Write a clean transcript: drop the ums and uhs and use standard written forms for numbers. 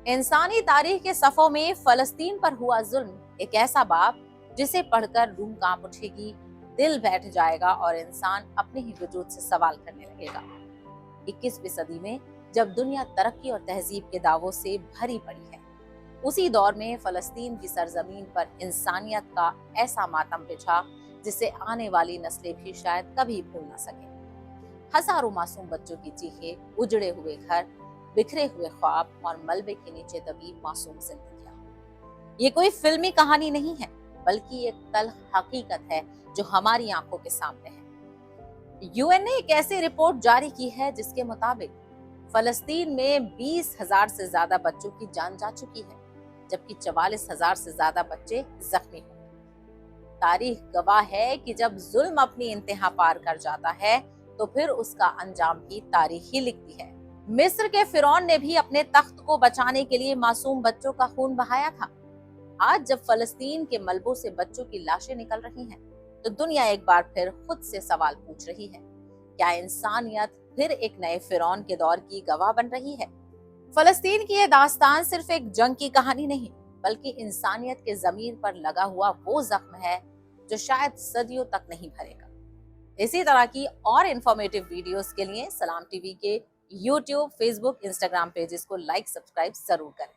इंसानी तारीख के सफ़ों में फलस्तीन पर हुआ जुल्म एक ऐसा बाब जिसे पढ़कर रूह कांप उठेगी, दिल बैठ जाएगा और इंसान अपने ही वजूद से सवाल करने लगेगा। 21वीं सदी में जब दुनिया तरक्की और तहजीब के दावों से भरी पड़ी है, उसी दौर में फलस्तीन की सरजमीन पर इंसानियत का ऐसा मातम बिछा जिसे आने वाली नस्लें भी शायद कभी भूल ना सके। हजारों मासूम बच्चों की चीखें, उजड़े हुए घर, बिखरे हुए ख्वाब और मलबे के नीचे दबी मासूम जिंदगियां। ये कोई फिल्मी कहानी नहीं है, बल्कि एक तल्ख हकीकत है जो हमारी आंखों के सामने है। यूएन ने एक ऐसी रिपोर्ट जारी की है जिसके मुताबिक फलस्तीन में 20,000 से ज्यादा बच्चों की जान जा चुकी है, जबकि 44,000 से ज्यादा बच्चे जख्मी हुए। तारीख गवाह है कि जब जुल्म अपनी इंतहा पार कर जाता है तो फिर उसका अंजाम भी तारीख ही लिखती है। मिस्र के फिरौन ने भी अपने तख्त को बचाने के लिए मासूम बच्चों का खून बहाया था। आज जब फलस्तीन के मलबों से बच्चों की लाशें निकल रही हैं, तो दुनिया एक बार फिर खुद से सवाल पूछ रही है, क्या इंसानियत फिर एक नए फिरौन के दौर की गवाह बन रही है? फलस्तीन की यह दास्तान सिर्फ एक जंग की कहानी नहीं, बल्कि इंसानियत के जमीन पर लगा हुआ वो जख्म है जो शायद सदियों तक नहीं भरेगा। इसी तरह की और इंफॉर्मेटिव वीडियोस के लिए सलाम टीवी के यूट्यूब, फेसबुक, इंस्टाग्राम पेजेस को लाइक, सब्सक्राइब जरूर करें।